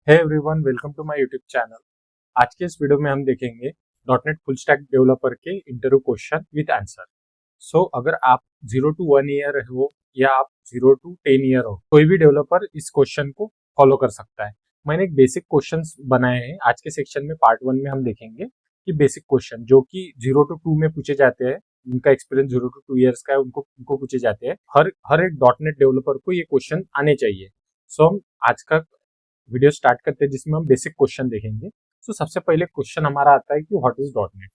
Hey everyone, welcome to my YouTube channel. आज के इस वीडियो में हम देखेंगे डॉटनेट फुल स्टैक डेवलपर के इंटरव्यू क्वेश्चन विद आंसर। अगर आप 0 to 1 ईयर हो या आप 0 to 10 ईयर हो, कोई भी डेवलपर इस क्वेश्चन को फॉलो कर सकता है। मैंने एक बेसिक क्वेश्चंस बनाए हैं। आज के सेक्शन में पार्ट 1 में हम देखेंगे कि बेसिक क्वेश्चन जो कि 0 to 2 में पूछे जाते हैं, उनका एक्सपीरियंस 0 to 2 ईयर्स का है, उनको उनको पूछे जाते हैं। हर हर एक डॉटनेट डेवलपर को ये क्वेश्चन आने चाहिए। हम आज का वीडियो स्टार्ट करते हैं जिसमें हम बेसिक क्वेश्चन देखेंगे। सबसे पहले क्वेश्चन हमारा आता है कि व्हाट इज डॉट नेट।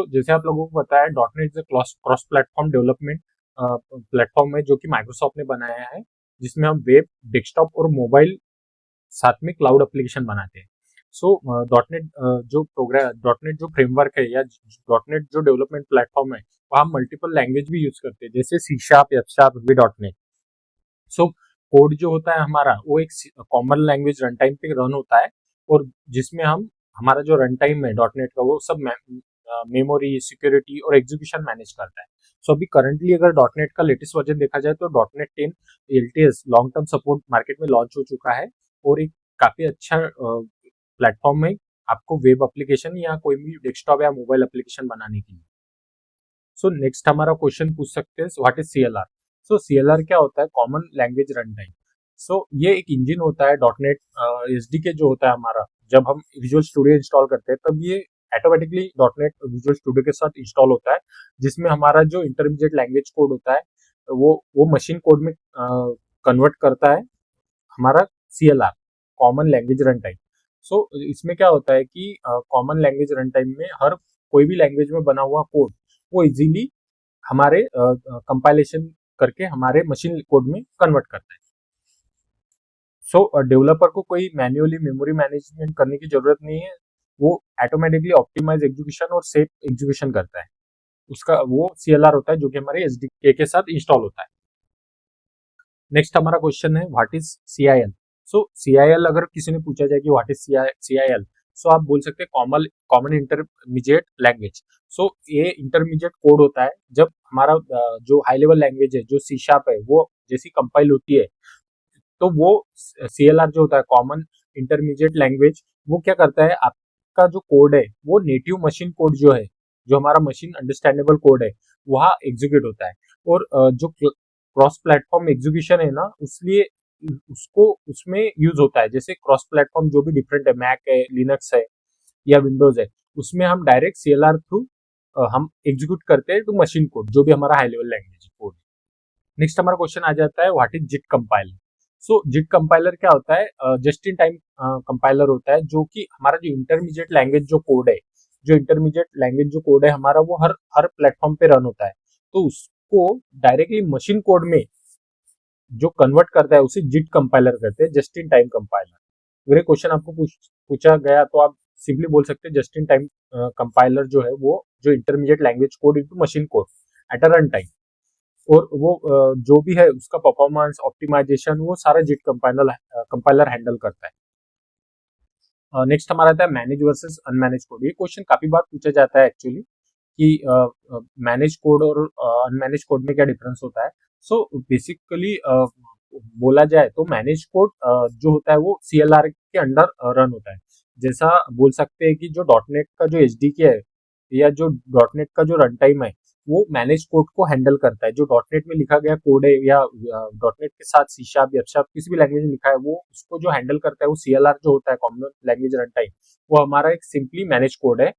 जैसे आप लोगों को पता है, dot net is cross platform development platform है जो कि माइक्रोसॉफ्ट ने बनाया है, जिसमें हम वेब, डेस्कटॉप और मोबाइल साथ में क्लाउड एप्लीकेशन बनाते हैं। डॉट नेट डॉट नेट जो फ्रेमवर्क है या डॉट नेट जो डेवलपमेंट प्लेटफॉर्म है, वहाँ हम मल्टीपल लैंग्वेज भी यूज करते हैं, जैसे C sharp, F sharp, V dot net. So code जो होता है हमारा, वो एक कॉमन लैंग्वेज रन टाइम पे रन होता है, और जिसमें हम हमारा जो रन टाइम है डॉट नेट का, वो सब मेमोरी, सिक्योरिटी और एग्जीक्यूशन मैनेज करता है। अभी करंटली अगर डॉट नेट का लेटेस्ट वर्जन देखा जाए तो dot net 10 LTS long term support market में लॉन्च हो चुका है, और एक काफी अच्छा प्लेटफॉर्म है आपको वेब एप्लीकेशन या कोई भी डेस्कटॉप या मोबाइल एप्लीकेशन बनाने के लिए। नेक्स्ट हमारा क्वेश्चन पूछ सकते हैं, व्हाट इज CLR। CLR क्या होता है? Common language run time. ये एक इंजन होता है डॉट नेट SDK जो होता है हमारा। जब हम विजुअल स्टूडियो इंस्टॉल करते हैं तब ये automatically dot net visual studio के साथ इंस्टॉल होता है, जिसमें हमारा जो इंटरमीडिएट लैंग्वेज कोड होता है वो मशीन कोड में कन्वर्ट करता है हमारा CLR, common language run time. इसमें क्या होता है कि कॉमन लैंग्वेज रन टाइम में हर कोई भी लैंग्वेज में बना हुआ कोड वो इजीली हमारे कंपाइलेशन करके हमारे मशीन कोड में कन्वर्ट करता है। डेवलपर को कोई मैन्युअली मेमोरी मैनेजमेंट करने की जरूरत नहीं है, वो ऑटोमेटिकली ऑप्टिमाइज एग्जीक्यूशन और सेफ एग्जीक्यूशन करता है। उसका वो CLR होता है जो कि हमारे SDK के साथ इंस्टॉल होता है। नेक्स्ट हमारा क्वेश्चन है, व्हाट इज CIL। CIL अगर किसी ने पूछा जाए कि व्हाट इज CIL, आप बोल सकते हैं कॉमन इंटरमीडिएट लैंग्वेज। ये इंटरमीडिएट कोड होता है जब हमारा जो हाई लेवल लैंग्वेज है, जो सी शार्प है, वो जैसी कंपाइल होती है, तो वो CLR जो होता है कॉमन इंटरमीडिएट लैंग्वेज, वो क्या करता है, आपका जो कोड है वो नेटिव मशीन कोड जो है, जो हमारा मशीन अंडरस्टैंडेबल कोड है, वहाँ एग्जीक्यूट होता है। और जो क्रॉस प्लेटफॉर्म एग्जीक्यूशन है ना, उसलिए उसको उसमें यूज होता है। जैसे क्रॉस प्लेटफॉर्म जो भी डिफरेंट है, मैक है, लिनक्स है या विंडोज है, उसमें हम डायरेक्ट CLR थ्रू हम एग्जीक्यूट करते हैं टू मशीन कोड, जो भी हमारा high level language code. Next हमारा क्वेश्चन आ जाता है, व्हाट इज जिट कंपाइलर। जिट कंपाइलर क्या होता है? जस्ट इन टाइम कंपाइलर होता है, जो कि हमारा जो इंटरमीडिएट लैंग्वेज जो कोड है, जो इंटरमीडिएट लैंग्वेज जो कोड है हमारा, वो हर हर प्लेटफॉर्म पे रन होता है, तो उसको डायरेक्टली मशीन कोड में जो कन्वर्ट करता है उसे जिट कंपाइलर कहते हैं, जस्ट इन टाइम कंपाइलर। अगर ये क्वेश्चन आपको पूछा गया तो आप सिंपली बोल सकते हैं, जस्ट इन टाइम कंपाइलर जो है वो जो intermediate language code into machine code at a run time, और वो जो भी है उसका परफॉर्मेंस ऑप्टिमाइजेशन वो सारा जिट कंपाइलर हैंडल करता है। नेक्स्ट हमारा आता है मैनेज वर्सेस अनमैनेज कोड। ये क्वेश्चन काफी बार पूछा जाता है एक्चुअली, कि मैनेज कोड और अनमैनेज कोड में क्या डिफरेंस होता है। बेसिकली बोला जाए तो मैनेज कोड जो होता है वो CLR के अंडर रन होता है। जैसा बोल सकते हैं कि जो डॉट नेट का जो SDK है या जो डॉट नेट का जो रन टाइम है, वो मैनेज कोड को हैंडल करता है। जो डॉट नेट में लिखा गया कोड है या डॉट नेट के साथ सी शार्प, एफ शार्प, किसी भी लैंग्वेज में लिखा है, वो उसको जो हैंडल करता है वो CLR जो होता है, कॉमन लैंग्वेज रन टाइम, वो हमारा एक सिंपली मैनेज कोड है।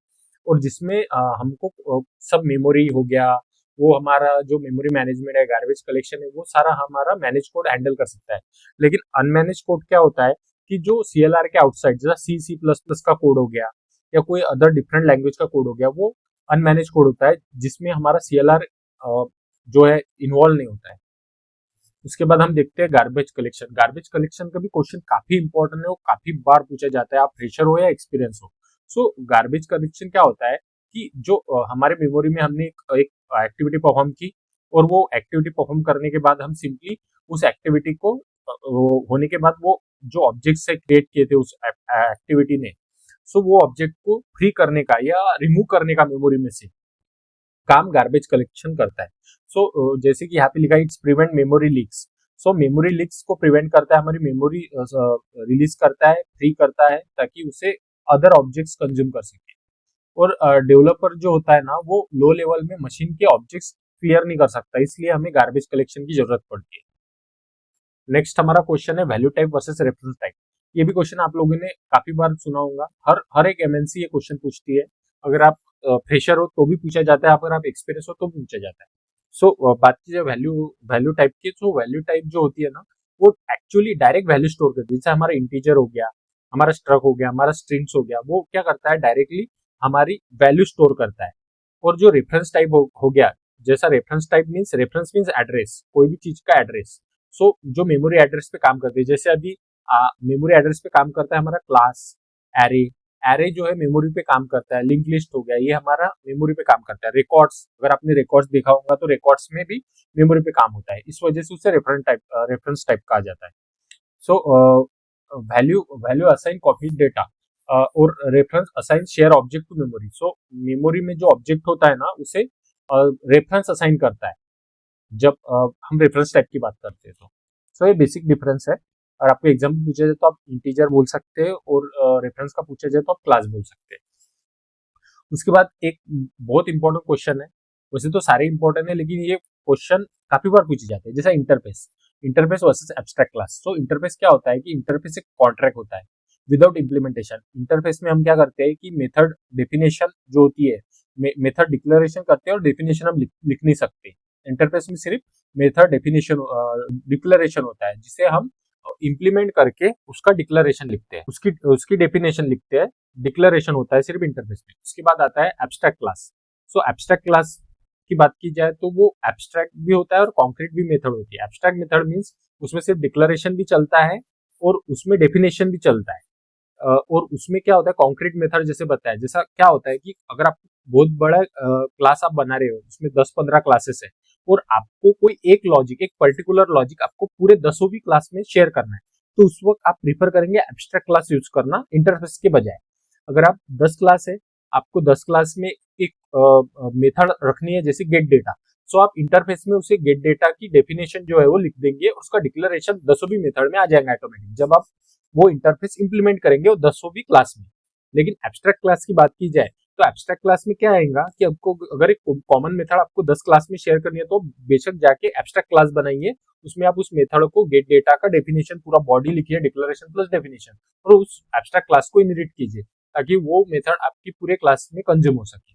और जिसमें हमको सब मेमोरी हो गया, वो हमारा जो मेमोरी मैनेजमेंट है, गार्बेज कलेक्शन है, वो सारा हमारा मैनेज कोड हैंडल कर सकता है। लेकिन अनमैनेज कोड क्या होता है कि जो CLR के आउटसाइड, जैसा C++ का कोड हो गया या कोई अदर डिफरेंट लैंग्वेज का कोड हो गया, वो अनमैनेज कोड होता है, जिसमें हमारा CLR जो है इन्वॉल्व नहीं होता है। उसके बाद हम देखते हैं गार्बेज कलेक्शन। गार्बेज कलेक्शन का भी क्वेश्चन काफी इंपॉर्टेंट है, वो काफी बार पूछा जाता है, आप फ्रेशर हो या एक्सपीरियंस हो। गार्बेज कलेक्शन क्या होता है कि जो हमारे मेमोरी में हमने एक एक्टिविटी परफॉर्म की, और वो एक्टिविटी परफॉर्म करने के बाद हम सिंपली उस एक्टिविटी को होने के बाद वो जो ऑब्जेक्ट से क्रिएट किए थे उस एक्टिविटी ने, वो ऑब्जेक्ट को फ्री करने का या रिमूव करने का मेमोरी में से काम गार्बेज कलेक्शन करता है। जैसे कि यहाँ पे लिखा है, it's prevent memory leaks. So memory leaks को प्रिवेंट करता है, हमारी मेमोरी रिलीज करता है, फ्री करता है, ताकि उसे अदर ऑब्जेक्ट्स कंज्यूम कर सके। और डेवलपर जो होता है ना, वो लो लेवल में मशीन के ऑब्जेक्ट्स क्लियर नहीं कर सकता, इसलिए हमें गार्बेज कलेक्शन की जरूरत पड़ती है। नेक्स्ट हमारा क्वेश्चन है value type versus reference type. ये भी क्वेश्चन आप लोगों ने काफी बार सुना होगा, हर एक एमएनसी ये क्वेश्चन पूछती है। अगर आप फ्रेशर हो तो भी पूछा जाता है, अगर आप एक्सपीरियंस हो तो भी पूछा जाता है। सो बात की जाए वैल्यू वैल्यू टाइप की, तो वैल्यू टाइप जो होती है ना, वो एक्चुअली डायरेक्ट वैल्यू स्टोर करती है। जैसे हमारा इंटीजर हो गया, हमारा स्ट्रक हो गया, हमारा स्ट्रिंग्स हो गया, वो क्या करता है, डायरेक्टली हमारी वैल्यू स्टोर करता है। और जो रेफरेंस टाइप हो गया, जैसा reference type reference means address, कोई भी चीज का एड्रेस। जो मेमोरी एड्रेस पे काम करते हैं, जैसे अभी मेमोरी एड्रेस पे काम करता है हमारा क्लास, एरे। एरे जो है मेमोरी पे काम करता है। लिंक लिस्ट हो गया, ये हमारा मेमोरी पे काम करता है। रिकॉर्ड्स, अगर आपने रिकॉर्ड्स देखा होगा तो रिकॉर्ड्स में भी मेमोरी पे काम होता है, इस वजह से उसे रेफरेंस टाइप कहा जाता है। So value value assign copy data, और reference assign share object to memory. So memory में जो ऑब्जेक्ट होता है ना, उसे रेफरेंस असाइन करता है जब हम रेफरेंस टाइप की बात करते हैं। तो सो ये बेसिक डिफरेंस है। और आपको एग्जाम में पूछा जाए तो आप इंटीजर बोल सकते हैं, और रेफरेंस का पूछा जाए तो आप क्लास बोल सकते हैं। उसके बाद एक बहुत इंपॉर्टेंट क्वेश्चन है, वैसे तो सारे इंपॉर्टेंट है, लेकिन ये क्वेश्चन काफी बार पूछे जाते हैं, जैसा interface. Interface versus abstract class. So interface क्या होता है कि इंटरफेस एक कॉन्ट्रैक्ट होता है विदाउट इम्प्लीमेंटेशन। इंटरफेस में हम क्या करते हैं कि मेथड डेफिनेशन जो होती है, मेथड डिक्लेरेशन करते हैं, और डेफिनेशन हम लिख नहीं सकते। इंटरफेस में सिर्फ मेथड डेफिनेशन डिक्लेरेशन होता है, जिसे हम इम्प्लीमेंट करके उसका डिक्लेरेशन लिखते हैं, उसकी उसकी डेफिनेशन लिखते हैं। डिक्लेरेशन होता है सिर्फ इंटरफेस में। उसके बाद आता है एब्स्ट्रैक्ट क्लास। सो एब्स्ट्रैक्ट क्लास की बात की जाए तो वो एब्स्ट्रैक्ट भी होता है और कॉन्क्रीट भी मेथड होती है। एब्स्ट्रैक्ट मेथड मींस उसमें सिर्फ डिक्लेरेशन भी चलता है और उसमें डेफिनेशन भी चलता है। और उसमें क्या होता है, कॉन्क्रीट मेथड जैसे बताया, जैसा क्या होता है कि अगर आप बहुत बड़ा क्लास आप बना रहे हो, उसमें 10-15 क्लासेस है, और आपको कोई एक लॉजिक, एक पर्टिकुलर लॉजिक आपको पूरे 10 भी क्लास में शेयर करना है, तो उस वक्त आप प्रीफर करेंगे एब्स्ट्रैक्ट क्लास यूज करना इंटरफेस के बजाय। अगर आप 10 क्लास है, आपको 10 क्लास में एक मेथड रखनी है जैसे गेट डेटा, सो आप इंटरफेस में उसे गेट डेटा की डेफिनेशन जो है वो लिख देंगे, उसका डिक्लेरेशन 10 भी मेथड में आ जाएगा ऑटोमेटिक, जब आप वो इंटरफेस इंप्लीमेंट करेंगे वो 10 भी क्लास में। लेकिन एब्स्ट्रैक्ट क्लास की बात की जाए तो एब्स्ट्रैक्ट क्लास में क्या आएगा कि आपको अगर एक कॉमन मेथड आपको 10 क्लास में शेयर करनी है, तो बेशक जाके एब्स्ट्रैक्ट क्लास बनाइए, उसमें आप उस मेथड को गेट डेटा का डेफिनेशन पूरा बॉडी लिखिए, डिक्लेरेशन प्लस डेफिनेशन, और उस एब्स्ट्रैक्ट क्लास को इनहेरिट कीजिए, ताकि वो मेथड आपकी पूरे क्लास में कंज्यूम हो सके।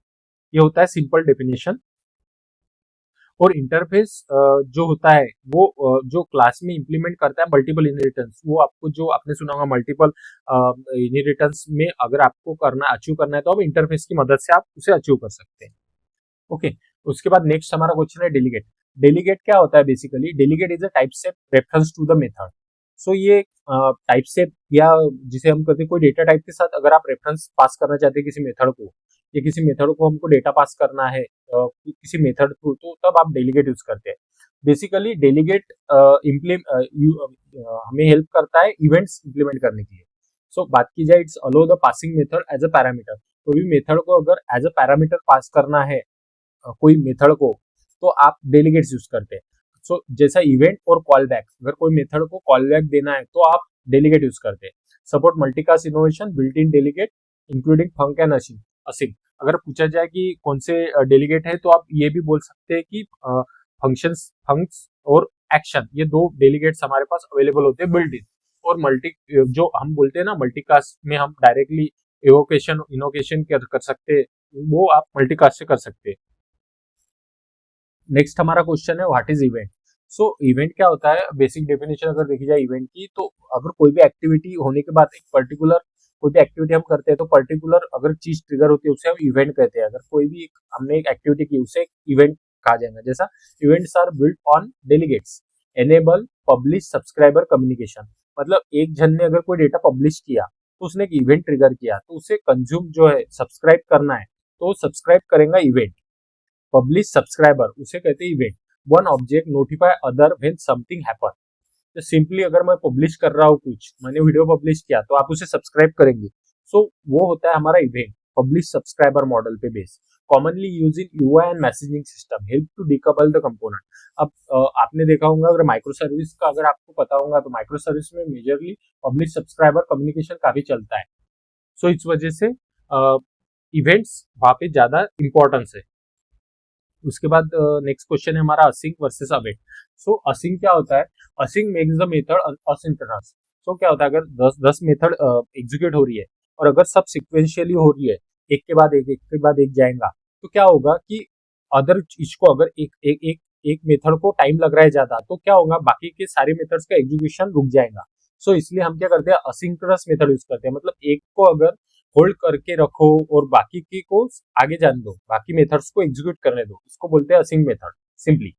ये होता है सिंपल डेफिनेशन। और इंटरफेस जो होता है वो जो क्लास में इंप्लीमेंट करता है मल्टीपल इनहेरिटेंस, वो आपको जो आपने सुना होगा मल्टीपल इनहेरिटेंस में अगर आपको करना अचीव करना है, तो आप इंटरफेस की मदद से आप उसे अचीव कर सकते हैं। ओके। उसके बाद नेक्स्ट हमारा क्वेश्चन है डेलीगेट। डेलीगेट क्या होता है, basically delegate is a type set reference to the method. So ये टाइप सेट, या जिसे हम कहते हैं कोई डेटा टाइप के साथ अगर आप रेफरेंस पास करना चाहते हैं किसी मेथड को, या किसी मेथड को हमको डेटा पास करना है किसी मेथड थ्रू, तो तब आप डेलीगेट यूज करते हैं। बेसिकली डेलीगेट हमें हेल्प करता है इवेंट्स इंप्लीमेंट करने के लिए। सो बात की जाए, it's allow the passing method as a parameter. कोई भी मेथड को अगर एज अ पैरामीटर पास करना है कोई मेथड को, तो आप डेलीगेट्स यूज करते हैं। सो जैसा इवेंट और कॉल बैक, अगर कोई मेथड को कॉल बैक देना है तो आप डेलीगेट यूज करते हैं। Support multicast innovation built in delegate including funk and async. अगर पूछा जाए कि कौन से डेलीगेट है, तो आप ये भी बोल सकते हैं कि फंक्शंस, फंक्स और एक्शन, ये दो डेलीगेट्स हमारे पास अवेलेबल होते हैं बिल्ट इन। और मल्टी, जो हम बोलते हैं ना मल्टीकास्ट में हम डायरेक्टली एवोकेशन इनोकेशन कर सकते हैं, वो आप मल्टीकास्ट से कर सकते हैं। नेक्स्ट हमारा क्वेश्चन है what is event. So event क्या होता है, बेसिक डेफिनेशन अगर देखी जाए इवेंट की, तो अगर कोई भी एक्टिविटी होने के बाद एक पर्टिकुलर कोई भी एक्टिविटी हम करते हैं, तो पर्टिकुलर अगर चीज ट्रिगर होती है उसे हम इवेंट कहते हैं। अगर कोई भी हमने एक एक्टिविटी की उसे एक इवेंट कहा जाएगा। जैसा events are built on delegates enable publish subscriber communication. मतलब एक जन ने अगर कोई डेटा पब्लिश किया, तो उसने एक इवेंट ट्रिगर किया, तो उसे कंज्यूम जो है सब्सक्राइब करना है, तो सब्सक्राइब करेगा इवेंट। पब्लिश सब्सक्राइबर उसे कहते हैं event. One object notify other when something happen. तो सिंपली अगर मैं पब्लिश कर रहा हूँ, कुछ मैंने वीडियो पब्लिश किया, तो आप उसे सब्सक्राइब करेंगे, सो वो होता है हमारा इवेंट, पब्लिश सब्सक्राइबर मॉडल पे base. commonly used in UI and messaging system help to decouple the component. अब आपने देखा होगा, अगर माइक्रो सर्विस का अगर आपको पता होगा तो माइक्रो सर्विस में मेजरली पब्लिक सब्सक्राइबर कम्युनिकेशन काफी चलता है. सो इस वजह से इवेंट्स वहां पे ज्यादा इंपॉर्टेंस है. उसके बाद नेक्स्ट क्वेश्चन है हमारा async versus await. So async क्या होता है? Async makes the method asynchronous. So क्या होता है, अगर 10 मेथड एग्जीक्यूट हो रही है और अगर सब सिक्वेंशियली हो रही है, एक के बाद एक जाएगा, तो क्या होगा कि अदर चीज को अगर एक मेथड को टाइम लग रहा है ज्यादा, तो क्या होगा, बाकी के सारे मेथड्स का एग्जीक्यूशन रुक जाएगा. सो इसलिए हम क्या करते हैं, असिंक्रोनस मेथड यूज करते हैं. मतलब एक को अगर होल्ड करके रखो और बाकी की को आगे जाने दो, बाकी मेथड्स को एग्जीक्यूट करने दो, इसको बोलते हैं असिंक मेथड सिंपली.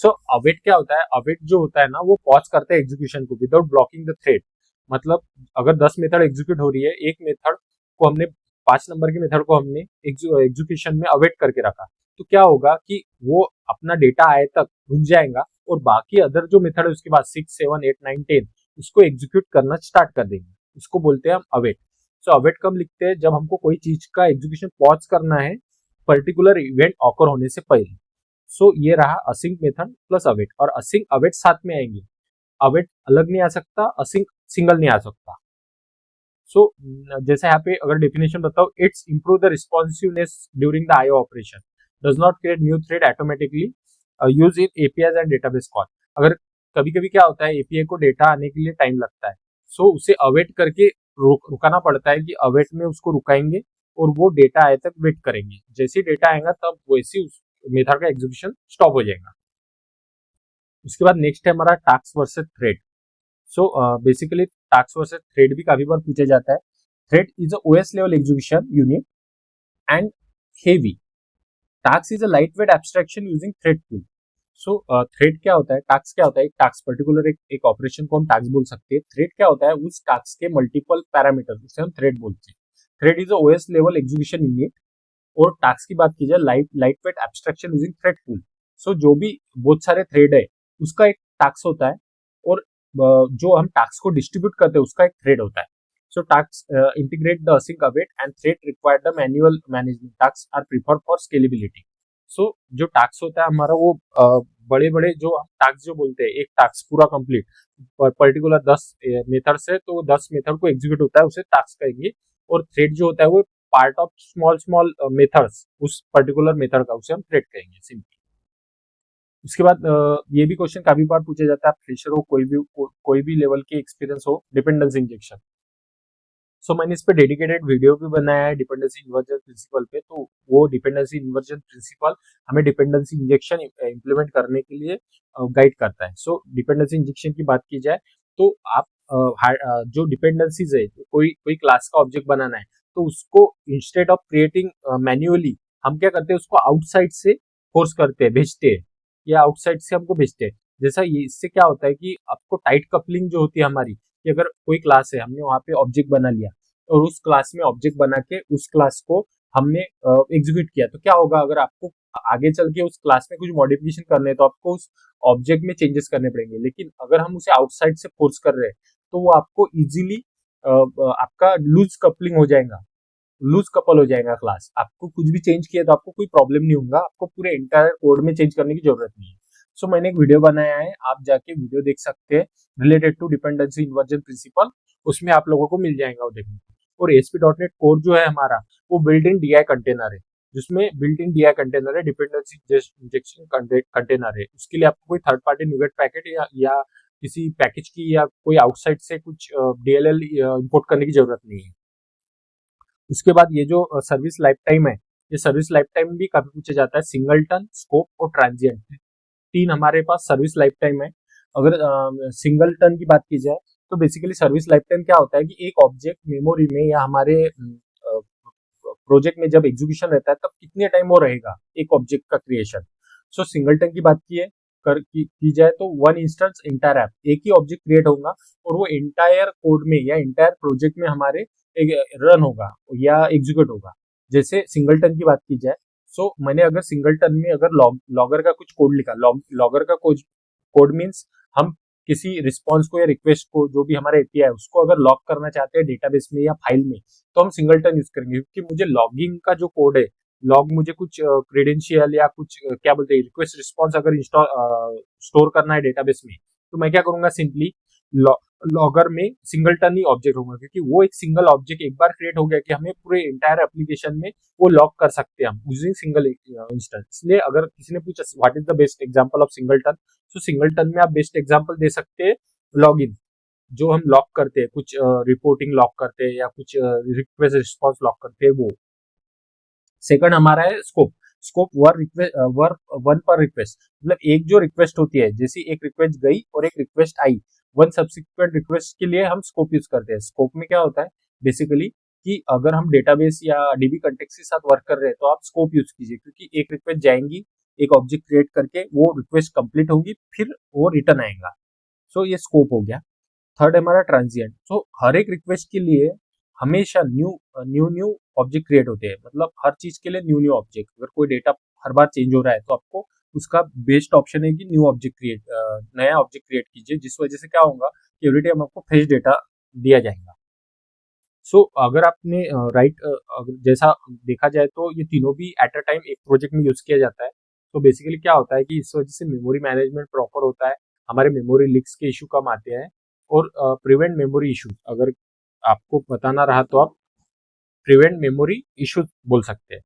सो अवेट क्या होता है? अवेट जो होता है ना, वो पॉज करता है एग्जीक्यूशन को विदाउट ब्लॉकिंग द थ्रेड. मतलब अगर 10 मेथड एग्जीक्यूट हो रही है, एक मेथड को हमने 5 नंबर के मेथड को हमने एग्जीक्यूशन में अवेट करके रखा, तो क्या होगा कि वो अपना डेटा आए तक रुक जाएगा और बाकी अदर जो मेथड है उसके बाद 6, 7, 8, 9, 10 उसको एग्जीक्यूट करना स्टार्ट कर देंगे. उसको बोलते हैं हम अवेट. सो अवेट कब लिखते हैं? जब हमको कोई चीज का एग्जीक्यूशन पॉज करना है पर्टिकुलर इवेंट ऑकर होने से पहले. सो ये रहा असिंक मेथड प्लस अवेट, और असिंक अवेट साथ में आएंगे. अवेट अलग नहीं आ सकता, असिंक सिंगल नहीं आ सकता. सो जैसे यहाँ पे अगर डेफिनेशन बताओ, it's improve the responsiveness during the IO operation, does not create new thread automatically, use in API and database call. अगर कभी कभी क्या होता है, एपीआई को डेटा आने के लिए टाइम लगता है, सो उसे अवेट करके रुकाना पड़ता है कि अवेट में उसको रुकाएंगे और वो डेटा आए तक वेट करेंगे. जैसे ही डेटा आएगा तब वैसे उस मेथड का एग्जीक्यूशन स्टॉप हो जाएगा. उसके बाद नेक्स्ट है हमारा task versus thread. So basically task versus thread भी काफी बार पूछा जाता है. Thread is a OS level execution unit and heavy. Task is a lightweight abstraction using thread tool. So thread क्या होता है, टास्क क्या होता है? एक टास्क पर्टिकुलर एक ऑपरेशन को हम टास्क बोल सकते हैं. थ्रेड क्या होता है? उस टास्क के मल्टीपल पैरामीटर, उसे हम थ्रेड बोलते हैं. Thread is OS level execution unit. और टास्क की बात की जाए, lightweight abstraction using thread tool. So जो भी बहुत सारे थ्रेड है उसका एक टास्क होता है, और जो हम टास्क को डिस्ट्रीब्यूट करते हैं उसका एक थ्रेड होता है. So task integrate the async await and thread require the manual management. Task are prefer for scalability. So जो टास्क होता है हमारा, वो बड़े बड़े जो हम टास्क जो बोलते हैं, एक टास्क पूरा कंप्लीट पर्टिकुलर 10 मेथड से, तो 10 मेथड को एग्जीक्यूट होता है, उसे टास्क कहेंगे. और थ्रेड जो होता है वो part of small small methods, उस पर्टिकुलर मेथड का, उसे हम थ्रेड कहेंगे सिंपली. उसके बाद ये भी क्वेश्चन काफी बार पूछा जाता है, आप फ्रेशर हो, कोई भी लेवल के एक्सपीरियंस हो, डिपेंडेंसी इंजेक्शन. सो मैंने इस पे डेडिकेटेड वीडियो भी बनाया है डिपेंडेंसी इन्वर्जन प्रिंसिपल पे. तो वो डिपेंडेंसी इन्वर्जन प्रिंसिपल हमें डिपेंडेंसी इंजेक्शन इम्प्लीमेंट करने के लिए गाइड करता है. सो डिपेंडेंसी इंजेक्शन की बात की जाए तो आप जो डिपेंडेंसीज है, कोई कोई क्लास का ऑब्जेक्ट बनाना है, तो उसको इंस्टेड ऑफ क्रिएटिंग मैन्युअली, हम क्या करते हैं, उसको आउटसाइड से फोर्स करते हैं, भेजते हैं, या आउटसाइड से हमको भेजते हैं. जैसा ये, इससे क्या होता है कि आपको टाइट कपलिंग जो होती है हमारी, कि अगर कोई क्लास है, हमने वहां पे ऑब्जेक्ट बना लिया और उस क्लास में ऑब्जेक्ट बना के उस क्लास को हमने एग्जीक्यूट किया, तो क्या होगा, अगर आपको आगे चल के उस क्लास में कुछ मॉडिफिकेशन करने हैं तो आपको उस ऑब्जेक्ट में चेंजेस करने पड़ेंगे. लेकिन अगर हम उसे आउटसाइड से फोर्स कर रहे हैं तो वो आपको इजीली आपका लूज कपलिंग हो जाएगा, लूज कपल हो जाएगा क्लास. आपको कुछ भी चेंज किया तो आपको कोई प्रॉब्लम नहीं होगा, आपको पूरे एंटायर कोड में चेंज करने की जरूरत नहीं है. सो मैंने एक वीडियो बनाया है, आप जाके वीडियो देख सकते हैं related to dependency inversion principle. उसमें आप लोगों को मिल जाएगा वो देखने को. और ASP.NET कोर जो है हमारा, वो बिल्ट इन DI कंटेनर है, जिसमें बिल्ट इन DI कंटेनर है, डिपेंडेंसी इंजेक्शन कंटेनर है. उसके लिए आपको कोई थर्ड पार्टी न्यूगेट पैकेट या किसी पैकेज की या कोई आउटसाइड से कुछ DLL इंपोर्ट करने की जरूरत नहीं है. उसके बाद ये जो सर्विस लाइफ टाइम है, ये सर्विस लाइफ टाइम भी काफी पूछा जाता है. सिंगलटन, स्कोप और ट्रांजिएंट, 3 हमारे पास सर्विस लाइफ टाइम है. अगर सिंगलटन की बात की जाए तो बेसिकली सर्विस लाइफ टाइम क्या होता है कि एक ऑब्जेक्ट मेमोरी में या हमारे प्रोजेक्ट में जब एग्जीक्यूशन रहता है तब कितने टाइम वो रहेगा एक ऑब्जेक्ट का क्रिएशन. सो सिंगलटन की बात की जाए तो वन इंस्टेंस इंटायर ऐप, एक ही ऑब्जेक्ट क्रिएट होगा और वो इंटायर कोड में या इंटायर प्रोजेक्ट में हमारे रन होगा या एग्जीक्यूट होगा. जैसे सिंगलटन की बात की जाए, सो मैंने अगर सिंगलटन में अगर लॉगर का कुछ कोड लिखा, लॉगर का कोड मीन्स हम किसी रिस्पॉन्स को या रिक्वेस्ट को, जो भी हमारा एपीआई है, उसको अगर लॉग करना चाहते हैं डेटाबेस में या फाइल में, तो हम सिंगलटन यूज करेंगे, क्योंकि मुझे लॉगिंग का जो कोड है लॉग मुझे कुछ क्रेडेंशियल या कुछ क्या बोलते हैं रिक्वेस्ट रिस्पॉन्स अगर इंस्टॉल स्टोर करना है डेटाबेस में, तो मैं क्या करूंगा, सिंपली लॉगर में सिंगलटन ही ऑब्जेक्ट होगा, क्योंकि वो एक सिंगल ऑब्जेक्ट एक बार क्रिएट हो गया कि हमें पूरे इंटायर एप्लीकेशन में वो लॉग कर सकते हैं हम यूजिंग सिंगल इंस्टेंस। इसलिए अगर किसी ने पूछा what is the best example of singleton, तो सिंगलटन में आप बेस्ट एग्जांपल दे सकते हैं लॉगिन, जो हम लॉक करते हैं, कुछ रिपोर्टिंग लॉक करते हैं या कुछ रिक्वेस्ट रिस्पॉन्स लॉक करते हैं वो। सेकंड हमारा है स्कोप। स्कोप वन पर रिक्वेस्ट, मतलब एक जो रिक्वेस्ट होती है, जैसी एक रिक्वेस्ट गई और एक रिक्वेस्ट आई, वन सब्सिक्वेंट रिक्वेस्ट के लिए हम स्कोप यूज करते हैं। स्कोप में क्या होता है बेसिकली कि अगर हम डेटाबेस या डीबी कंटेक्स्ट के साथ वर्क कर रहे हैं तो आप स्कोप यूज कीजिए, क्योंकि एक रिक्वेस्ट जाएंगी, एक ऑब्जेक्ट क्रिएट करके वो रिक्वेस्ट कंप्लीट होगी, फिर वो रिटर्न आएगा। सो ये स्कोप हो गया। थर्ड हमारा ट्रांजिएंट। सो हर एक रिक्वेस्ट के लिए हमेशा new new new object create होते हैं, मतलब हर चीज के लिए न्यू न्यू ऑब्जेक्ट। अगर कोई डेटा हर बार चेंज हो रहा है तो आपको उसका बेस्ट ऑप्शन है कि न्यू ऑब्जेक्ट क्रिएट, नया ऑब्जेक्ट क्रिएट कीजिए, जिस वजह से क्या होगा कि एवरी टाइम आपको फ्रेश डेटा दिया जाएगा। सो अगर आपने राइट अगर जैसा देखा जाए तो ये तीनों भी एट अ टाइम एक प्रोजेक्ट में यूज किया जाता है। तो बेसिकली क्या होता है कि इस वजह से मेमोरी मैनेजमेंट प्रॉपर होता है, हमारे मेमोरी लीक्स के इशू कम आते हैं, और प्रिवेंट मेमोरी इशूज, अगर आपको बताना रहा तो आप प्रिवेंट मेमोरी इशूज बोल सकते हैं।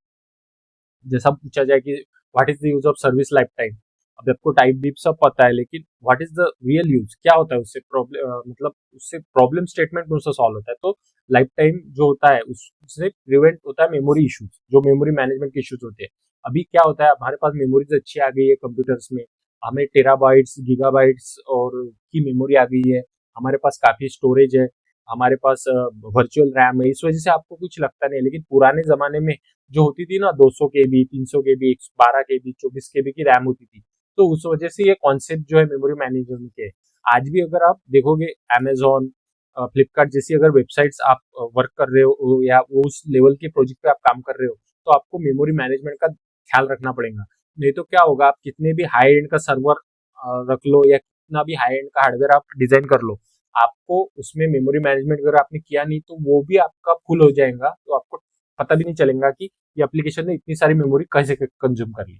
जैसा पूछा जाए कि what is the use of service life time, अब आपको टाइप बीप सब पता है, लेकिन what is the real use, क्या होता है उससे प्रॉब्लम, मतलब उससे प्रॉब्लम स्टेटमेंट कौन सा सॉल्व होता है। तो लाइफ टाइम जो होता है उससे प्रिवेंट होता है मेमोरी इश्यूज, जो मेमोरी मैनेजमेंट के इश्यूज होते हैं। अभी क्या होता है, हमारे पास मेमोरीज अच्छी आ गई है कंप्यूटर्स में, हमें टेराबाइट्स गीगाबाइट्स और की मेमोरी आ गई है, हमारे पास काफी स्टोरेज है, हमारे पास वर्चुअल रैम है, इस वजह से आपको कुछ लगता नहीं है। लेकिन पुराने जमाने में जो होती थी ना 200 केबी, 300 केबी, 112 केबी, 24 केबी की रैम होती थी, तो उस वजह से ये कॉन्सेप्ट जो है मेमोरी मैनेजमेंट के, आज भी अगर आप देखोगे अमेजोन, फ्लिपकार्ट जैसी अगर वेबसाइट्स आप वर्क कर रहे हो या वो उस लेवल के प्रोजेक्ट पे आप काम कर रहे हो, तो आपको मेमोरी मैनेजमेंट का ख्याल रखना पड़ेगा। नहीं तो क्या होगा, आप कितने भी हाई एंड का सर्वर रख लो या कितना भी हाई एंड का हार्डवेयर आप डिजाइन कर लो, आपको उसमें मेमोरी मैनेजमेंट अगर आपने किया नहीं तो वो भी आपका फुल हो जाएगा, तो आपको पता भी नहीं चलेगा कि ये एप्लीकेशन ने इतनी सारी मेमोरी कैसे कंज्यूम कर ली।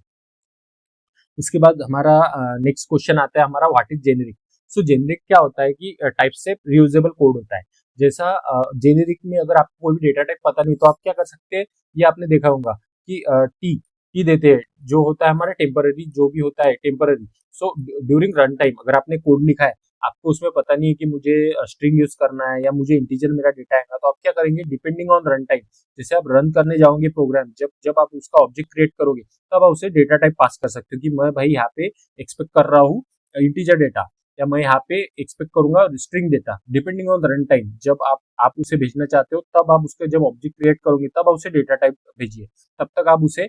इसके बाद हमारा नेक्स्ट क्वेश्चन आता है हमारा, what is generic. So generic क्या होता है कि टाइप से रियूजेबल कोड होता है। जैसा जेनेरिक में अगर आपको कोई भी डेटा टाइप पता नहीं तो आप क्या कर सकते हैं, ये आपने देखा होगा कि टी टी देते हैं, जो होता है हमारा टेम्पररी, जो भी होता है temporary. So during run time अगर आपने कोड लिखा है, आपको उसमें पता नहीं है कि मुझे स्ट्रिंग यूज करना है या मुझे इंटीजर मेरा डेटा आएगा, तो आप क्या करेंगे, डिपेंडिंग ऑन रन टाइम, जैसे आप रन करने जाओगे प्रोग्राम, जब जब आप उसका ऑब्जेक्ट क्रिएट करोगे, तब आप उसे डेटा टाइप पास कर सकते हो कि मैं भाई यहाँ पे एक्सपेक्ट कर रहा हूँ इंटीजर डेटा, या मैं यहाँ पे एक्सपेक्ट करूंगा string data, depending on the run time. जब आप उसे भेजना चाहते हो तब आप उसके जब ऑब्जेक्ट क्रिएट करोगे तब आप उसे डेटा टाइप भेजिए, तब तक आप उसे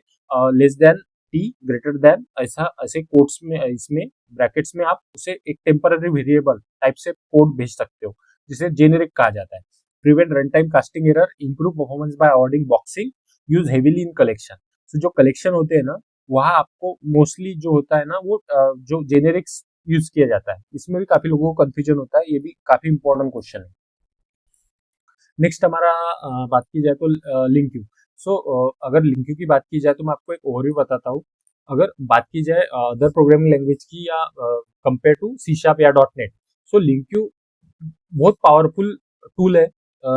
less than T greater than ऐसा ऐसे कोड्स में, इसमें ब्रैकेट्स में आप उसे एक टेम्पररी वेरिएबल टाइप से कोड भेज सकते हो, जिसे जेनेरिक कहा जाता है। Prevent run time casting error, improve performance by avoiding boxing, use heavily in collection. तो जो कलेक्शन होते हैं ना, वहाँ आपको मोस्टली जो होता है ना वो जो जेनेरिक्स यूज किया जाता है। इसमें भी काफी लोगों को कंफ्यूजन होता है, ये भी काफी इंपॉर्टेंट क्वेश्चन है। नेक्स्ट हमारा बात की जाए तो लिंक क्यू। सो अगर लिंक क्यू की बात की जाए तो मैं आपको एक ओवरव्यू बताता हूँ। अगर बात की जाए अदर प्रोग्रामिंग लैंग्वेज की या कंपेयर टू सी शार्प या dot net, so link Q बहुत पावरफुल टूल है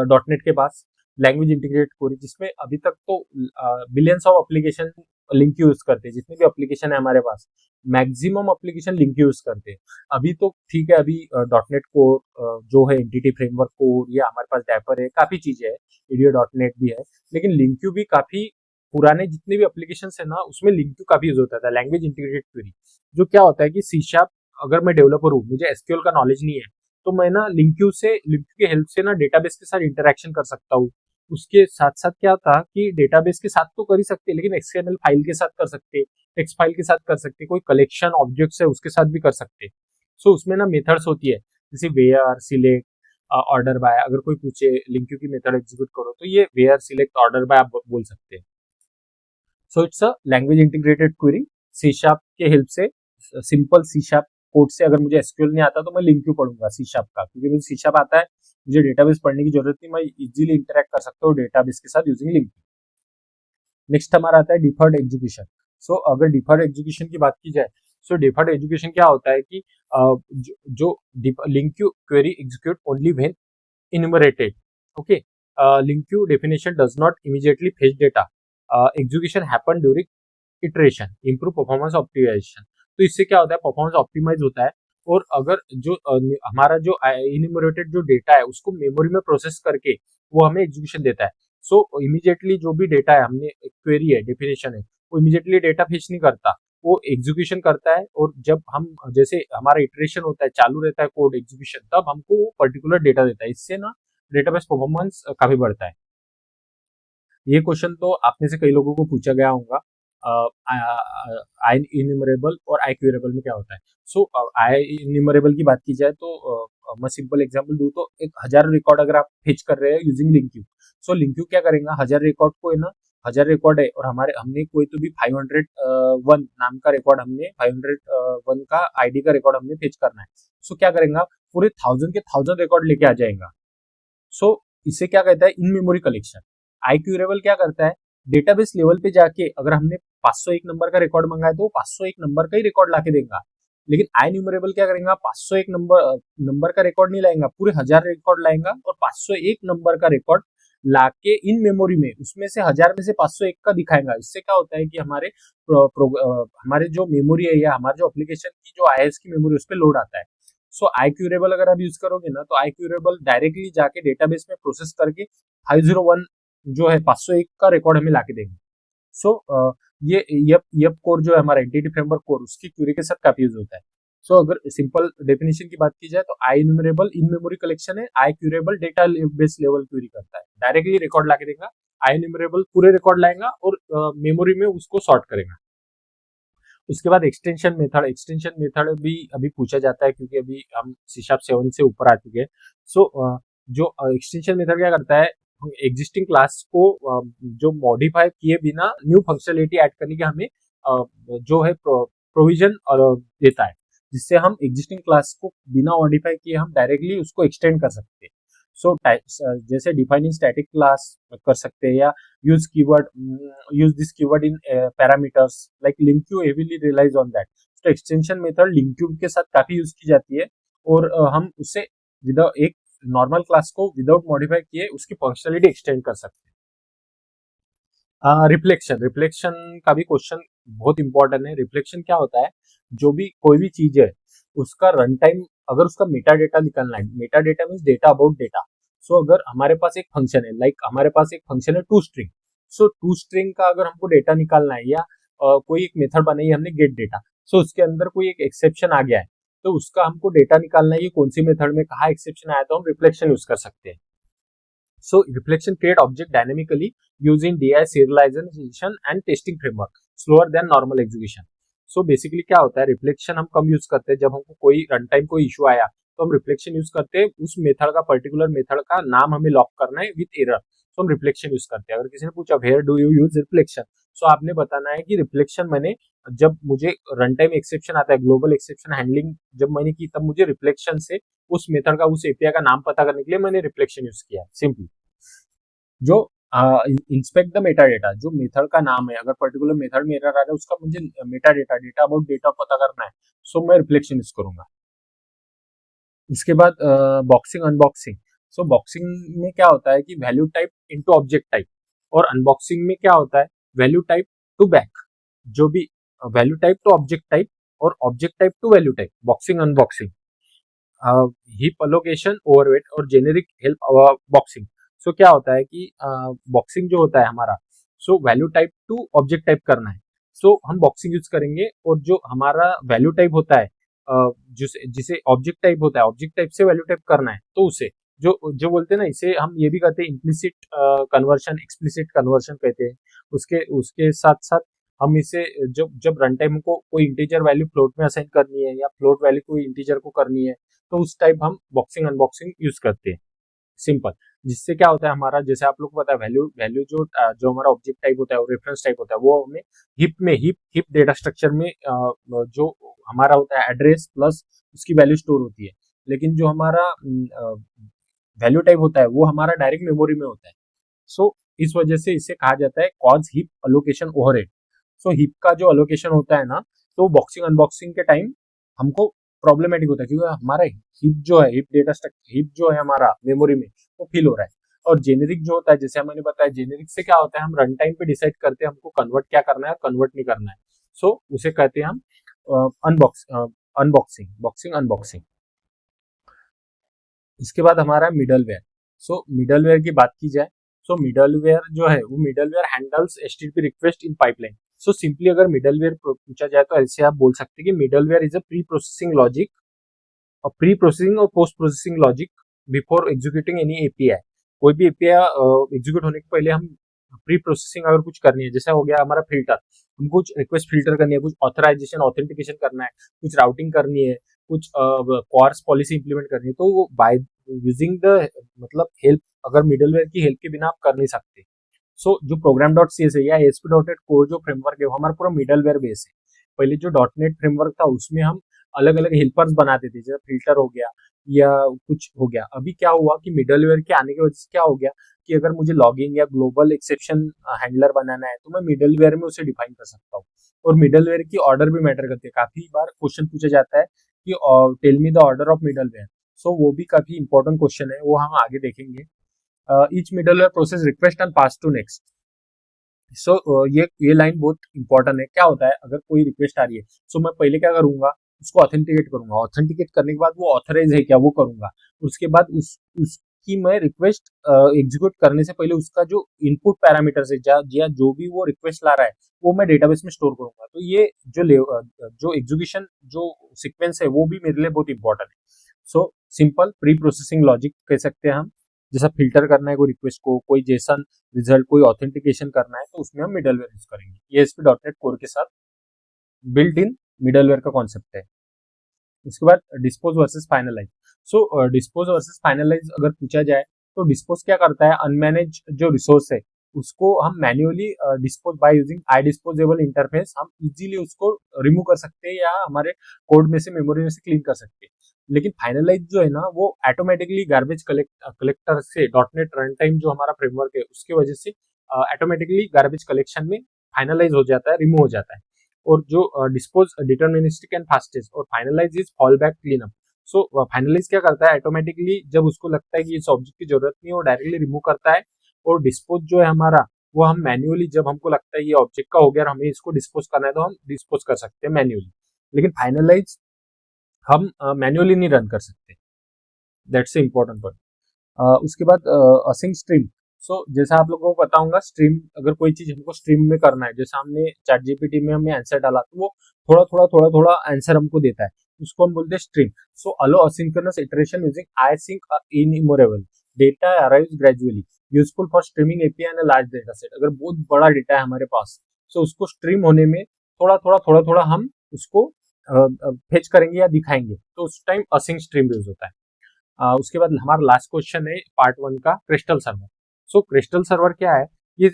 डॉट नेट के पास, लैंग्वेज इंटीग्रेट कोरी, जिसमें अभी तक तो billions of application link use करते हैं। जितने भी एप्लीकेशन है हमारे पास, मैक्सिमम एप्लीकेशन लिंक यूज करते हैं। अभी तो ठीक है, अभी डॉट नेट को जो है एंटिटी फ्रेमवर्क कोड, या हमारे पास डैपर है, काफी चीजें है, ईडियो डॉट नेट भी है, लेकिन लिंक क्यू भी काफी पुराने जितने भी एप्लीकेशन है ना, उसमें लिंक क्यू काफी यूज होता था, लैंग्वेज इंटीग्रेटेड क्वेरी। जो क्या होता है कि सी शार्प, अगर मैं डेवलपर हूँ, मुझे एसक्यूएल का नॉलेज नहीं है, तो मैं ना लिंक क्यू की हेल्प से ना डेटाबेस के साथ इंटरेक्शन कर सकता हूँ। उसके साथ साथ क्या था कि डेटाबेस के साथ तो कर ही सकते, लेकिन एक्सएमएल फाइल के साथ कर सकते, टेक्स्ट फाइल के साथ कर सकते, कोई कलेक्शन ऑब्जेक्ट्स है उसके साथ भी कर सकते। सो उसमें ना मेथड्स होती है, जैसे वेयर, सिलेक्ट, ऑर्डर बाय। अगर कोई पूछे लिंक क्यू की मेथड एग्जीक्यूट करो, तो ये वेयर, सिलेक्ट, ऑर्डर बाय आप बोल सकते हैं। So it's a language integrated query C sharp के हेल्प से। सिंपल सी शार्प कोड से अगर मुझे एसक्यूएल नहीं आता तो मैं लिंक क्यू पढ़ूंगा सी शार्प का, क्योंकि मुझे सी शार्प आता है, मुझे डेटाबेस पढ़ने की जरूरत नहीं, मैं इजीली इंटरेक्ट कर सकता हूँ डेटाबेस के साथ यूजिंग लिंक। नेक्स्ट हमारा आता है डिफर्ड एग्जीक्यूशन। सो अगर डिफर्ड एग्जीक्यूशन की बात की जाए, सो डिफर्ड एग्जीक्यूशन क्या होता है कि जो link Q query execute only when enumerated. Okay, link queue definition does not immediately fetch data. Execution happen during iteration, improve performance optimization. तो इससे क्या होता है, परफॉर्मेंस ऑप्टिमाइज होता है। और अगर जो हमारा जो इन्यूमरेटेड जो डेटा है उसको मेमोरी में प्रोसेस करके वो हमें एग्जीक्यूशन देता है। सो इमीडिएटली जो भी डेटा है, हमने क्वेरी है, डेफिनेशन है, वो इमीडिएटली डेटा फेच नहीं करता, वो एग्जीक्यूशन करता है। और जब हम जैसे हमारा इटरेशन होता है, चालू रहता है कोड एग्जीक्यूशन, तब हमको वो पर्टिकुलर डेटा देता है। इससे ना डेटाबेस परफॉर्मेंस काफी बढ़ता है। ये क्वेश्चन तो आप में से कई लोगों को पूछा गया होगा, आई इन्यूमरेबल और आई क्यूरेबल में क्या होता है। सो आई इन्यूमरेबल की बात की जाए तो मैं सिंपल एग्जांपल दूं तो 1000 रिकॉर्ड अगर आप फेच कर रहे हैं using link Q, so link Q क्या करेगा, 1000 रिकॉर्ड को है ना, 1000 रिकॉर्ड है और हमने कोई तो भी 501 नाम का रिकॉर्ड, हमने 501 का आईडी का रिकॉर्ड हमने फेच करना है। सो क्या करेगा, पूरे 1000 के 1000 रिकॉर्ड लेके आ जाएगा। सो इसे क्या कहता है, इन मेमोरी कलेक्शन। आईक्यूरेबल क्या करता है, डेटाबेस लेवल पे जाके अगर हमने 501 नंबर का रिकॉर्ड मंगाया तो 501 नंबर का ही रिकॉर्ड लाके देगा। लेकिन आई न्यूमरेबल क्या करेगा, 501 नंबर का रिकॉर्ड नहीं लाएगा, पूरे 1000 रिकॉर्ड लाएगा और 501 नंबर का रिकॉर्ड लाके इन मेमोरी में उसमें से 1000 में से 501 का दिखाएगा। इससे क्या होता है कि हमारे जो मेमोरी है या हमारे जो एप्लीकेशन की जो आईएस की मेमोरी उस पर लोड आता है। सो आई क्यूरेबल अगर आप यूज करोगे ना, तो आई क्यूरेबल डायरेक्टली जाके डेटाबेस में प्रोसेस करके 501 जो है 501 का रिकॉर्ड हमें लाके देंगे। सो ये यप कोर जो है हमारा एंटिटी फ्रेमवर्क कोर, उसकी क्यूरी के साथ काफी यूज होता है। सो अगर सिंपल डेफिनेशन की बात की जाए तो I enumerable in memory collection है, I queryable database level query करता है, डायरेक्टली रिकॉर्ड लाके देगा। आई इन्यूमरेबल पूरे रिकॉर्ड लाएगा और मेमोरी में उसको सॉर्ट करेगा। उसके बाद एक्सटेंशन मेथड भी अभी पूछा जाता है क्योंकि अभी हम C# 7 से ऊपर आ चुके हैं। सो जो एक्सटेंशन मेथड क्या करता है, एग्जिस्टिंग क्लास को जो मॉडिफाई किए बिना न्यू फंक्शनलिटी ऐड करने के हमें जो है प्रोविजन देता है, जिससे हम एग्जिस्टिंग क्लास को बिना मॉडिफाई किए हम डायरेक्टली उसको एक्सटेंड कर सकते हैं। सो जैसे डिफाइनिंग स्टैटिक क्लास कर सकते हैं, या use keyword use this keyword in parameters like linkqueue heavily relies on that। तो एक्सटेंशन मेथड लिंक्यू के साथ काफी यूज की जाती है और हम उससे विदाउट एक नॉर्मल क्लास को विदाउट मॉडिफाई किए उसकी फंक्शनलिटी एक्सटेंड कर सकते हैं। रिफ्लेक्शन का भी क्वेश्चन बहुत इंपॉर्टेंट है। रिफ्लेक्शन क्या होता है, जो भी कोई भी चीज है उसका रन टाइम, अगर उसका मेटा डेटा निकालना है, metadata means data about data. So अगर हमारे पास एक फंक्शन है, लाइक हमारे पास एक फंक्शन है to string, so to string का अगर हमको डेटा निकालना है, या कोई एक मेथड बनाई है हमने गेट डेटा, सो उसके अंदर कोई एक एक्सेप्शन आ गया है, तो उसका हमको डेटा निकालना है, ये कौन सी मेथड में कहा एक्सेप्शन आया, तो हम रिफ्लेक्शन यूज कर सकते हैं। So reflection create object dynamically using DI serialization and testing framework slower than normal execution। So basically क्या होता है, रिफ्लेक्शन हम कम यूज करते हैं, जब हमको कोई रन टाइम कोई इशू आया तो हम रिफ्लेक्शन यूज करते हैं, उस मेथड का पर्टिकुलर मेथड का नाम हमें लॉक करना है विद एरर, तो हम रिफ्लेक्शन यूज करते हैं। अगर किसी ने पूछा where do you use reflection, so आपने बताना है कि रिफ्लेक्शन मैंने, जब मुझे रन टाइम एक्सेप्शन आता है, ग्लोबल एक्सेप्शन हैंडलिंग जब मैंने की, तब मुझे रिफ्लेक्शन से उस मेथड का, उस एपीआई का नाम पता करने के लिए मैंने रिफ्लेक्शन यूज किया, सिंपली। जो इंस्पेक्ट द मेटा डेटा, जो मेथड का नाम है, अगर पर्टिकुलर मेथड में एरर आ रहा है उसका मुझे मेटा डेटा अबाउट डेटा पता करना है, सो मैं रिफ्लेक्शन यूज करूंगा। इसके बाद बॉक्सिंग अनबॉक्सिंग। सो बॉक्सिंग में क्या होता है कि value type into object type, और अनबॉक्सिंग में क्या होता है, वैल्यू टाइप टू बैक, जो भी value type to object type और object type to value type, boxing unboxing. Heap allocation, overweight और जेनेरिक हेल्प बॉक्सिंग। सो क्या होता है कि बॉक्सिंग जो होता है हमारा, so value type to object type करना है, सो हम बॉक्सिंग यूज करेंगे। और जो हमारा वैल्यू टाइप होता है, जिसे ऑब्जेक्ट टाइप होता है, ऑब्जेक्ट टाइप से वैल्यू टाइप करना है, तो उसे जो जो बोलते हैं ना, इसे हम ये भी कहते हैं इम्प्लिसिट कन्वर्शन, एक्सप्लिसिट कन्वर्शन कहते हैं। उसके उसके साथ साथ हम इसे जब जब रन टाइम को कोई इंटीजर वैल्यू फ्लोट में असाइन करनी है, या फ्लोट वैल्यू कोई इंटीजर को करनी है, तो उस टाइप हम बॉक्सिंग अनबॉक्सिंग यूज करते हैं, सिंपल। जिससे क्या होता है हमारा, जैसे आप लोग को पता है, वैल्यू वैल्यू जो हमारा ऑब्जेक्ट टाइप होता है और रेफरेंस टाइप होता है, वो हमें हिप डेटा स्ट्रक्चर में जो हमारा होता है एड्रेस प्लस उसकी वैल्यू स्टोर होती है। लेकिन जो हमारा वैल्यू टाइप होता है वो हमारा डायरेक्ट मेमोरी में होता है। सो इस वजह से इसे कहा जाता है कॉज हीप अलोकेशन ओवरहेड। सो हीप का जो अलोकेशन होता है ना, तो बॉक्सिंग अनबॉक्सिंग के टाइम हमको प्रॉब्लमेटिक होता है, क्योंकि हमारा हीप जो है, हीप डेटा स्ट्रक्चर, हीप जो है हमारा मेमोरी में, वो फिल हो रहा है। और जेनेरिक जो होता है, जैसे मैंने बताया, जेनेरिक से क्या होता है, हम रन टाइम पे डिसाइड करते हैं हमको कन्वर्ट क्या करना है, कन्वर्ट नहीं करना है। सो उसे कहते हैं हम अनबॉक्सिंग, बॉक्सिंग अनबॉक्सिंग। इसके बाद हमारा मिडलवेयर। सो मिडलवेयर की बात की जाए, सो मिडलवेयर जो है वो middleware handles HTTP request in pipeline. So simply अगर मिडलवेयर पूछा जाए तो ऐसे आप बोल सकते हैं कि middleware is a pre processing logic, pre processing और post processing logic before executing any API. कोई भी एपीआई एग्जीक्यूट होने के पहले हम प्री प्रोसेसिंग अगर कुछ करनी है, जैसे हो गया हमारा फिल्टर, हम कुछ रिक्वेस्ट फिल्टर करनी है, कुछ ऑथराइजेशन ऑथेंटिकेशन करना है, कुछ राउटिंग करनी है, कुछ कॉर्स पॉलिसी इंप्लीमेंट करनी है, तो वो बाय यूजिंग द मतलब हेल्प, अगर मिडलवेयर की हेल्प के बिना आप कर नहीं सकते। सो जो प्रोग्राम डॉट सी एस है या एसपी डॉट नेट कोर जो फ्रेमवर्क है, वो हमारा पूरा मिडलवेयर बेस है। पहले जो डॉट नेट फ्रेमवर्क था उसमें हम अलग अलग हेल्पर्स बनाते थे, जैसे फिल्टर हो गया या कुछ हो गया। अभी क्या हुआ कि मिडलवेयर के आने की वजह से क्या हो गया कि अगर मुझे लॉगिंग या ग्लोबल एक्सेप्शन हैंडलर बनाना है, तो मैं मिडलवेयर में उसे डिफाइन कर सकता हूँ। और मिडलवेयर की ऑर्डर भी मैटर करती है। काफी बार क्वेश्चन पूछा जाता है कि tell me the order of middleware. So वो भी काफी इंपॉर्टेंट क्वेश्चन है, वो हम आगे देखेंगे। Each middleware process request and pass to next. So ये लाइन बहुत इंपॉर्टेंट है। क्या होता है, अगर कोई रिक्वेस्ट आ रही है, सो मैं पहले क्या करूंगा, उसको ऑथेंटिकेट करूंगा। ऑथेंटिकेट करने के बाद वो ऑथराइज है क्या, वो करूंगा। उसके बाद उसकी मैं रिक्वेस्ट एग्जीक्यूट करने से पहले उसका जो इनपुट पैरामीटर्स है या जो भी वो रिक्वेस्ट ला रहा है, वो मैं डेटाबेस में स्टोर करूंगा। तो ये जो एग्जीक्यूशन जो सीक्वेंस है, वो भी मेरे लिए बहुत इंपॉर्टेंट है। So simple pre processing logic कह सकते हैं हम। जैसा फिल्टर करना है कोई रिक्वेस्ट को, कोई जेसन रिजल्ट, कोई ऑथेंटिकेशन करना है, तो उसमें हम मिडलवेयर यूज करेंगे। ये एसपी डॉट नेट कोर के साथ बिल्ट इन मिडलवेयर का कॉन्सेप्ट है। उसके बाद डिस्पोज वर्सेस फाइनलाइज। सो डिस्पोज वर्सेस फाइनलाइज अगर पूछा जाए, तो डिस्पोज क्या करता है, अनमैनेज जो रिसोर्स है उसको हम manually dispose by using I disposable interface, हम इजीली उसको रिमूव कर सकते हैं या हमारे कोड में से, मेमोरी में से क्लीन कर सकते हैं। लेकिन फाइनलाइज जो है ना, वो ऑटोमेटिकली गार्बेज कलेक्टर से, डॉट नेट रन टाइम जो हमारा फ्रेमवर्क है उसकी वजह से ऑटोमेटिकली गार्बेज कलेक्शन में फाइनलाइज हो जाता है, रिमूव हो जाता है। और जो डिस्पोज डिटर्मिनिस्टिक एंड फास्टेस्ट, और finalize is fall back clean up. So finalize क्या करता है, ऑटोमेटिकली जब उसको लगता है कि इस ऑब्जेक्ट की जरूरत नहीं है, वो डायरेक्टली रिमूव करता है। और डिस्पोज जो है हमारा, वो हम मैन्युअली, जब हमको लगता है ये ऑब्जेक्ट का हो गया और हमें इसको डिस्पोज करना है, तो हम डिस्पोज कर सकते हैं मैन्युअली। लेकिन फाइनलाइज हम मैन्युअली नहीं रन कर सकते। That's important point. उसके बाद असिंक स्ट्रीम। सो जैसा आप लोगों को पता होगा, स्ट्रीम, अगर कोई चीज हमको स्ट्रीम में करना है, जैसे हमने चैट जीपीटी में हमने आंसर डाला, तो वो थोड़ा थोड़ा आंसर हमको देता है, उसको हम बोलते हैं stream. So allow asynchronous iteration using I sync enumerable data arrives gradually, useful for streaming API and large data set. अगर बहुत बड़ा डेटा है हमारे पास, तो उसको स्ट्रीम होने में थोड़ा थोड़ा हम उसको फेच करेंगे या दिखाएंगे, तो उस टाइम असिंक स्ट्रीम यूज होता है। उसके बाद हमारा लास्ट क्वेश्चन है पार्ट 1 का, क्रिस्टल सर्वर। सो क्रिस्टल सर्वर क्या है, ये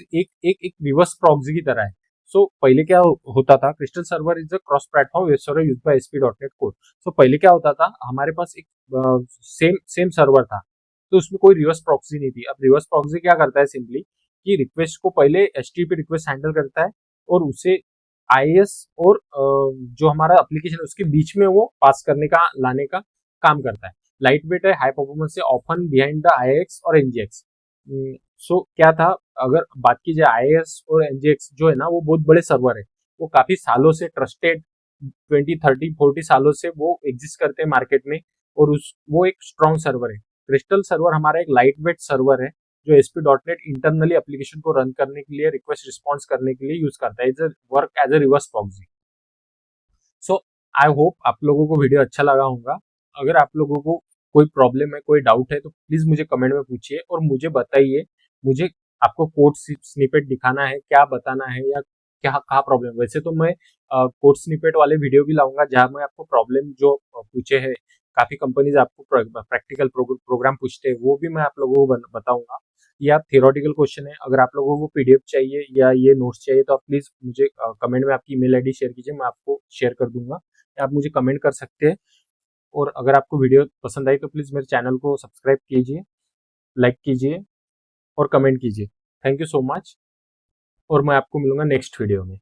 एक रिवर्स प्रॉक्सी की तरह है। सो पहले क्या होता था, Kestrel server is a cross platform web server used by ASP NET core. So पहले क्या होता था, हमारे पास एक सेम सेम सर्वर था, तो उसमें कोई रिवर्स प्रॉक्सी नहीं थी। अब रिवर्स प्रॉक्सी क्या करता है, सिंपली कि रिक्वेस्ट को पहले एचटीटीपी रिक्वेस्ट हैंडल करता है, और उसे आईएस और जो हमारा एप्लीकेशन है उसके बीच में वो पास करने का, लाने का काम करता है। लाइट वेट है, हाई परफॉर्मेंस है, ऑफन बिहाइंड द आईएक्स और एनजीएक्स। सो क्या था, अगर बात की जाए आईएएस और एनजीएक्स जो है ना, वो बहुत बड़े सर्वर है, वो काफी सालों से ट्रस्टेड, 20 30 40 सालों से वो एग्जिस्ट करते हैं मार्केट में, और वो एक स्ट्रॉन्ग सर्वर है। क्रिस्टल सर्वर हमारा एक लाइट वेट सर्वर है, जो SP dot net internally application को रन करने के लिए, रिक्वेस्ट रिस्पॉन्स करने के लिए यूज करता है, work as a reverse proxy. So I hope आप लोगों को वीडियो अच्छा लगा होगा। अगर आप लोगों को कोई प्रॉब्लम है, कोई डाउट है, तो प्लीज मुझे कमेंट में पूछिए और मुझे बताइए। मुझे आपको कोड स्निपेट दिखाना है, क्या बताना है, या क्या कहाँ प्रॉब्लम। वैसे तो मैं कोड स्निपेट वाले वीडियो भी लाऊंगा, जहाँ मैं आपको प्रॉब्लम जो पूछे हैं, काफी कंपनीज आपको प्रैक्टिकल प्रोग्राम पूछते हैं, वो भी मैं आप लोगों को बताऊंगा। या थियोरेटिकल क्वेश्चन है, अगर आप लोगों को पीडीएफ चाहिए या ये नोट्स चाहिए, तो आप प्लीज मुझे कमेंट में आपकी ईमेल आईडी शेयर कीजिए, मैं आपको शेयर कर दूंगा, या आप मुझे कमेंट कर सकते हैं। और अगर आपको वीडियो पसंद आई, तो प्लीज मेरे चैनल को सब्सक्राइब कीजिए, लाइक कीजिए और कमेंट कीजिए। थैंक यू सो मच और मैं आपको मिलूंगा नेक्स्ट वीडियो में।